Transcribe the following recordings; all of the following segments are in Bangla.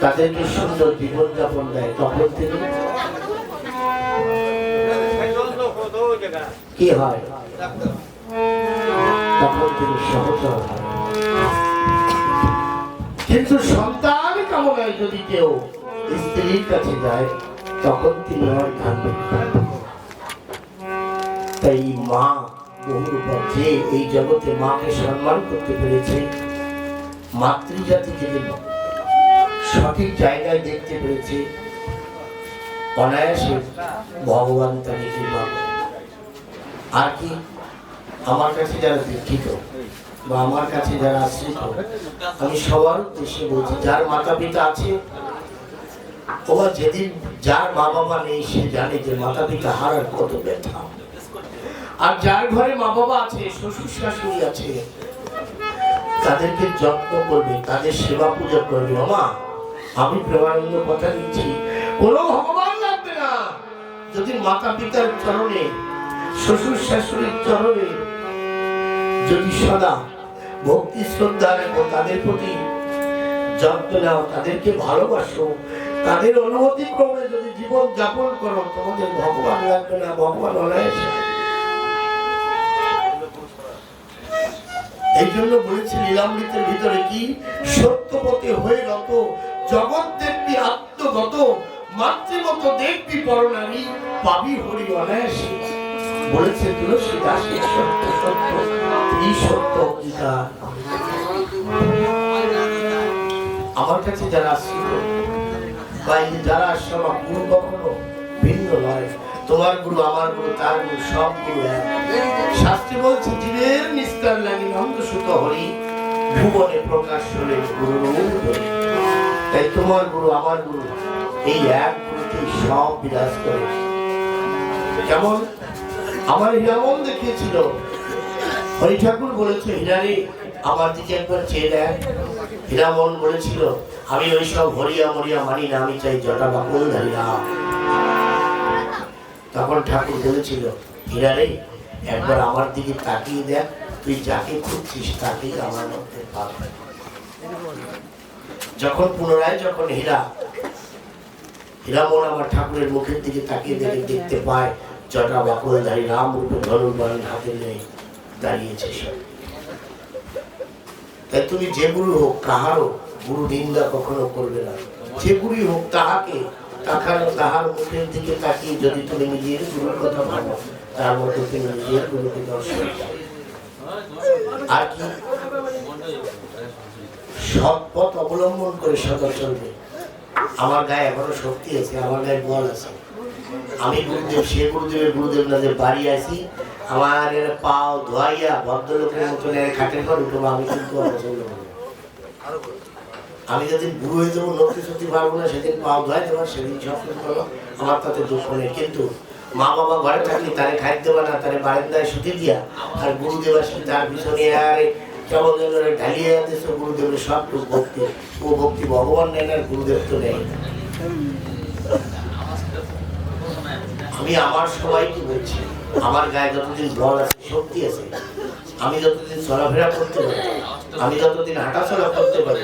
তাদেরকে সুন্দর জীবনযাপন দেয়, তখন তিনি কি হয়? তখন তিনি সহচর হয়। কিন্তু সন্তান কামনায় যদি কেউ স্ত্রীর কাছে যায়, তখন তিনি হয় ধার্মিক। তাই মা বহুরূপা, যে এই জগতে মাকে সম্মান করতে পেরেছে, মাতৃজাতি যেদিন সঠিক জায়গায় দেখতে পেরেছে, অনায়াসে ভগবান তাকে কৃপা করে। আর কি, আমার কাছে যারা দীক্ষিত বা আমার কাছে যারা আশ্রিত, আমি সবার উদ্দেশ্যে বলছি, যার মাতা পিতা আছে, ওরা যেদিন যার মা বাবা নেই, সে জানে যে মাতা পিতা হারার কত ব্যথা। আর যার ঘরে মা বাবা আছে, শ্বশুর শাশুড়ি আছে, তাদেরকে যত্ন করবে, তাদের সেবা পূজা করবে। মামা, আমি প্রেমানন্দ কথা দিচ্ছি, কোনো ভগবান লাগবে না। যদি মাতা পিতার চরণে, শ্বশুর শাশুড়ির চরণে যদি সদা ভক্তি শ্রদ্ধা রেখো, তাদের প্রতি যত্ন নাও, তাদেরকে ভালোবাসো, তাদের অনুমতি ক্রমে যদি জীবন যাপন করো, তোমাদের ভগবান লাগবে না, ভগবান অনায়াসে। এই জন্য বলেছি লীলামৃতের ভিতরে কি, সত্যপথে হয়ে রত, জগৎ দেখবি আত্মগত, মাতৃমত দেখবি পরনারী, পাবি হরি অনায়াসে। বলেছে তুলসীদাস, সত্য সত্য ত্রিসত্য গীতা। আমার কাছে যারা আসছিল বা যারা আসছে, আমার গুরু কখনো ভিন্ন নয়। তোমার গুরু, আমার গুরু, তার গুরু, সব গুরু এক। শাস্ত্রে বলছে, জীবের নিস্তার লাগি নন্দ সুত হরি, ভুবনে প্রকাশ হলে গুরু হরি। তাই তোমার গুরু, আমার গুরু, এই এক গুরুতেই সব বিরাজ করে। যেমন আমার হীরামন দেখিয়েছিল, হরি ঠাকুর বলেছে, হীরারে আমার দিকে একবার চেয়ে দেয়। হীরামন বলেছিল, আমি ওই সব হরিয়া মরিয়া মানি না, আমি চাই জটা বা কোন ধারিয়া। তখন ঠাকুর বলেছিল, হীরারে একবার আমার দিকে তাকিয়ে দেখ, তুই যাকে খুঁজছিস তাকেই আমার মধ্যে পাবে। যখন পুনরায় যখন হীরামন আমার ঠাকুরের মুখের দিকে তাকিয়ে দেখতে পায়, জটা বাকুলধারী রাম রূপে ধনুর্বাণ হাতে নিয়ে দাঁড়িয়েছে। তাই তুমি যে গুরু হোক, কাহারও গুরু নিন্দা কখনো করবে না। যে গুরুই হোক, তাহাকে তাহার মুখের দিকে তাকিয়ে যদি তুমি নিজের গুরুর কথা ভাবো, তার মধ্যে তুমি নিজের গুরুকে দর্শন। আর কি, সৎ পথ অবলম্বন করে সদা চলবে। আমার গায়ে এখনো শক্তি আছে, আমার গায়ে বল আছে। আমি গুরুদেব, সে গুরুদেবের গুরুদেব না যে বাড়ি আসি, আমার পাও ধোয়াইয়া ভদ্রলোকের মতন খাটের পর উঠবো, আমি কিন্তু পছন্দ করবো। আমি যেদিন গুরু হয়ে যাবো, নথি সত্যি পারবো না, সেদিন পাও ধোয়াই দেবো, সেদিন সব কিছু করবো, আমার তাতে দুঃখ নেই। কিন্তু মা বাবা ঘরে থাকলে তারে খাইতে দেবো না, তারে বারান্দায় শুতে দিয়া, আর গুরুদেব আসলে তার পিছনে আরে কেমন যেন ঢালিয়ে যাচ্ছে। গুরুদেবের সব ভক্তি, ও ভক্তি ভগবান নেন, আর গুরুদেব তো নেই। আমি আমার সবাইকে বলছি, আমার গায়ে যতদিন বল আছে, শক্তি আছে, আমি যতদিন চলাফেরা করতে পারি, আমি যতদিন হাঁটাচলা করতে পারি,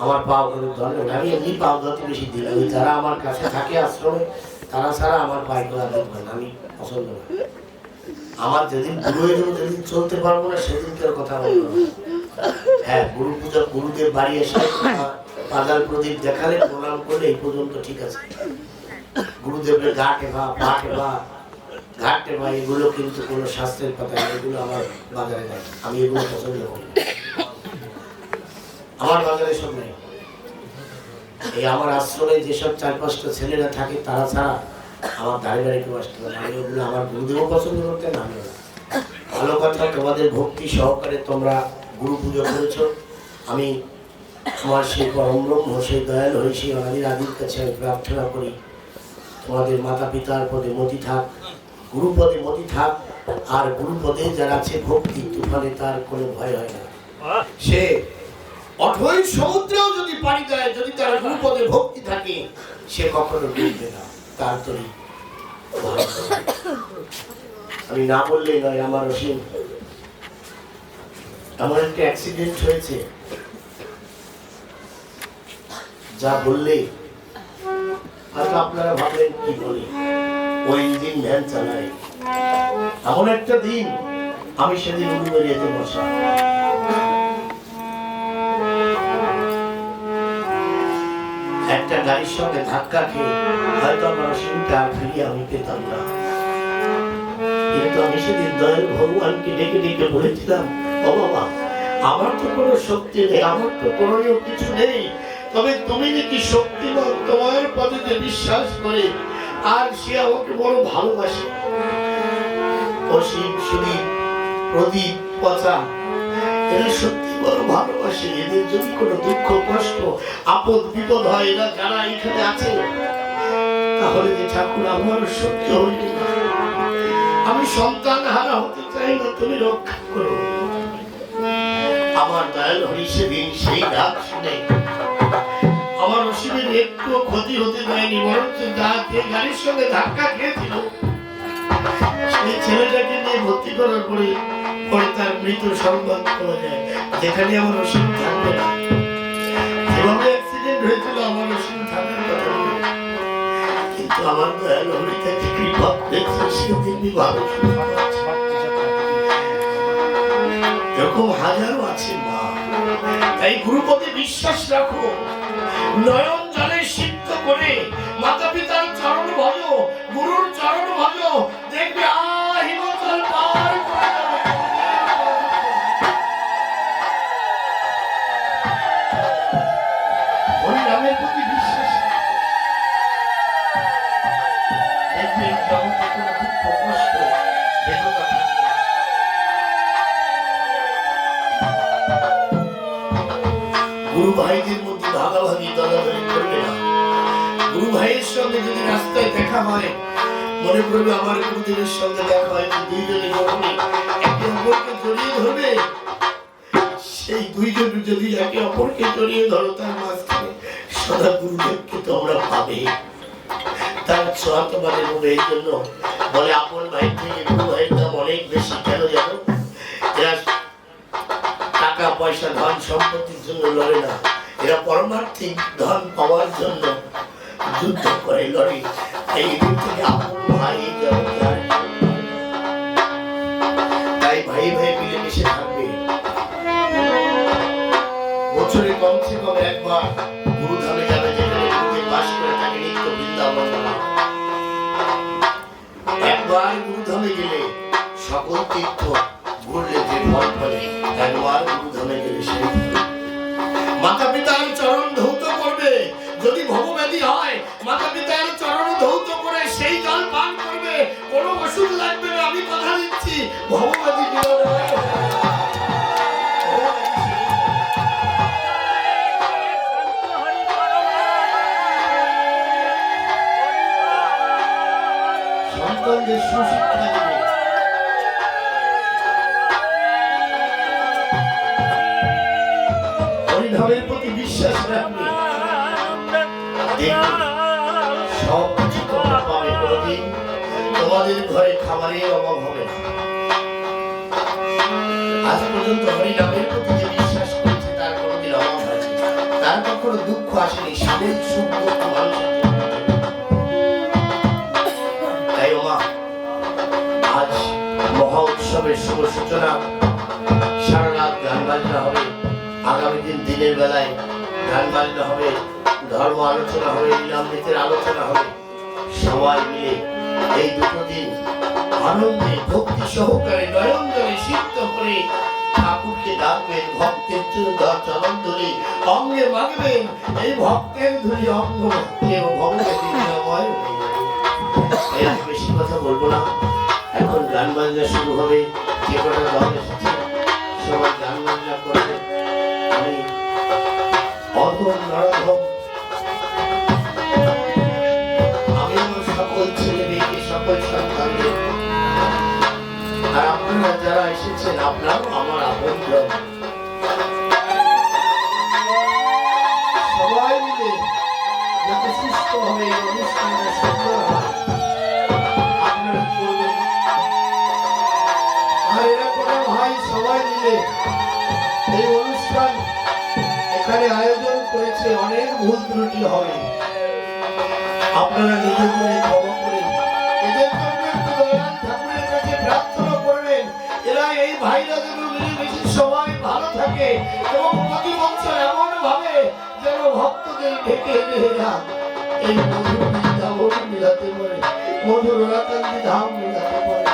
আমার পাও করে ধরবেন। আমি এমনি পাও ধরতে বেশি দিই, ওই যারা আমার কাছে থাকে আশ্রমে, তারা ছাড়া আমার পায়ে গোলা দেখবেন আমি পছন্দ না। আমার যেদিন গুরু হয়ে যাবো, যেদিন চলতে পারবো না, সেদিনকার কথা বলবো। হ্যাঁ, গুরু পূজা, গুরুদেব বাড়ি এসে পাদার প্রদীপ দেখালে, প্রণাম করলে, এই পর্যন্ত ঠিক আছে। গুরুদেবের গা টেপা, পা টেপা, ঘাট টেপা, এগুলো কিন্তু কোনো শাস্ত্রের কথা নেই, এগুলো আমার বাজারে নেই, আমি এগুলো পছন্দ করি। আমার বাজারে সব নেই। এই আমার আশ্রমে যেসব 4-5টা ছেলেরা থাকে, তারা ছাড়া আমার দাঁড়িয়ে দাঁড়িয়ে কেউ আসতে পারে। আমি ওগুলো আমার গুরুদেবও পছন্দ করতে না। ভালো কথা, তোমাদের ভক্তি সহকারে তোমরা গুরু পুজো করেছো। আমি আমার সেই পরম ব্রহ্ম, সেই দয়াল হরি, সেই অনাদির আদির কাছে আমি প্রার্থনা করি, তোমাদের মাতা পিতার পদে মতি থাক, গুরুপদে মতি থাক। আর গুরুপদে যারা আছে ভক্তি, তুফানে তার কোনো ভয় হয় না। সে অথই সমুদ্রেও যদি পাড়ি দেয়, যদি তার গুরুপদে ভক্তি থাকে, সে কখনো ডুববে না, তার তরি। আমি না বললেই নয়, আমার অসীম এমন একটা অ্যাক্সিডেন্ট হয়েছে, যা বললে হয়তো আপনারা ভাবলেন কি বলে, ওই ইঞ্জিন ভ্যান চালায়। এমন একটা দিন আমি সেদিন উলুবেড়িয়াতে বসা, একটা গাড়ির সঙ্গে ধাক্কা খেয়ে হয়তো আমার অসীমটা আর ফিরিয়ে আমি পেতাম না। কিন্তু আমি সেদিন দয়াল ভগবানকে ডেকে ডেকে বলেছিলাম, ও বাবা, আমার তো কোনো শক্তি নেই, আমার তো করণীয় কিছু নেই, তবে তুমি নাকি শক্তিমান, তোমার পদে বিশ্বাস করে আর সে আমাকে বড় ভালোবাসে। অসীম, সুদীপ, প্রদীপ, পচা, এরা সত্যি বড় ভালোবাসে। এদের যদি কোনো দুঃখ কষ্ট আপদ বিপদ হয়, এরা যারা এখানে আছে, তাহলে যে ঠাকুর আমার সত্য হইলে না, আমি সন্তান হারা হতে চাই না, তুমি রক্ষা করো। আমার দয়াল হরি সেদিন সেই ডাক শুনে আমার অসীমের একটু ক্ষতি হতে দেয়নি, বরঞ্চ যাকে গাড়ির সঙ্গে ধাক্কা খেয়েছিল সেই ছেলেটাকে নিয়ে ভর্তি করার পরে তার মৃত সংবাদ পাওয়া যায়, যেখানে আমার অসীম থাকবে না। যেভাবে অ্যাক্সিডেন্ট হয়েছিল আমার অসীম থাকার কথা, কিন্তু আমার দয়াল হরি তাকে কৃপা করেছে, সেদিন ভালো এরকম হাজারো আছে মা। তাই গুরুপদে বিশ্বাস রাখো, নয়ন জলে সিদ্ধ করে মাতা পিতার চরণ ভজো, গুরুর চরণ ভজো, দেখবে হিমাচল পার করে যাবে। হরিনামের প্রতি বিশ্বাস দেখবে জগতে কোনো দুঃখ কষ্ট বেদনা থাকবে। গুরু ভাইদের মধ্যে ভাগাভাগি দলাদলি করবে না। গুরু ভাইয়ের সঙ্গে যদি রাস্তায় দেখা হয়, মনে করবে আমার গুরুদেবের সঙ্গে দেখা হয়, দুইজনে যখন একে অপরকে জড়িয়ে ধরবে, সেই দুইজন যদি একে অপরকে জড়িয়ে ধরো, তার মাঝখানে সদা গুরুদেবকে তোমরা পাবে। তার ছোঁয়া তোমাদের মনে, এই জন্য বলে আপন ভাই থেকে গুরু ভাইয়ের দাম অনেক বেশি। কেন জানো? এরা টাকা পয়সা ধন সম্পত্তির জন্য লড়ে না, এরা পরমার্থিক ধন পাওয়ার জন্য যুদ্ধ করে, লড়ে। এই থেকে আপন ভাই তাই ভাই ভাই মিলেমিশে থাকবে। বছরে কমসে কম একবার গুরুধামে যাবে, যেখানে গুরুদেব বাস করে থাকে নিত্য বৃন্দাবন। একবার গুরুধামে গেলে সকল তীর্থ ঘুরলে যে ফল ফলে, একবার গুরুধামে গেলে সেই মাতা পিতার চরণ ধৌত করবে। যদি ভবব্যাধি হয়, মাতা পিতার চরণ ধৌত করে সেই জল পান করবে, কোনো ওষুধ লাগবে না, আমি কথা দিচ্ছি। ভবব্যাধি সন্তানদের সুশিক্ষা দেবে। হরিধামের প্রতি বিশ্বাস রাখবে, সব কিছু তোমরা পাবে। কোনদিন তোমাদের ঘরে খাবারের অভাব হবে না। আজ পর্যন্ত হরিনামের প্রতি যে বিশ্বাস করেছে, তার কোনদিন অভাব হয়েছে, তার কখনো দুঃখ আসেনি। সামনে সুখ দুঃখ মানুষের, তাই ওমা আজ মহা উৎসবের শুভ সূচনা। সারা রাত গান বাজনা হবে, আগামী দিন দিনের বেলায় গান বাজনা হবে, ধর্ম আলোচনা হবে, লীলামৃতের আলোচনা হবে। সবাই মিলে এই দুটো দিন আনন্দে ভক্তি সহকারে নয়ন জলে সিদ্ধ করে ঠাকুরকে ডাকবেন, ভক্তের চরণ ধরে অঙ্গে মাগবেন। এই ভক্তের ধরে অঙ্গ ভক্তি এবং ভগবতী নিরাময় হয়ে যাবে। এর বেশি কথা বলবো না, এখন গান বাজনা শুরু হবে। যে কটা দল এসেছে সবাই গান বাজনা করবে। আমি অধম নরধম, আমি আমার সকল ছেলে মেয়েকে, সকল সন্তানদের, আর আপনারা যারা এসেছেন আপনারাও আমার আপনজন, সবাই মিলে যাতে সুস্থ হবে এই অনুষ্ঠানটা সুন্দর হয় আপনারা করবেন। আর এরা কোনো ভাই সবাই মিলে এই অনুষ্ঠান এখানে আয়োজন করেছে, অনেক ভুল ত্রুটি কি হবে আপনারা নিজে করে ক্ষমা করে এদের জন্য একটু দয়াল ঠাকুরের কাছে প্রার্থনা করবেন এরা এই ভাইরা যেন মিলেমিশে সবাই ভালো থাকে এবং প্রতি বছর এমন ভাবে যেন ভক্তদের ঢেকে এরা এই মধুর বৃন্দাবন মিলাতে পারে মধুর রাকান্দি ধাম মিলাতে পারে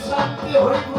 শান্তি হরি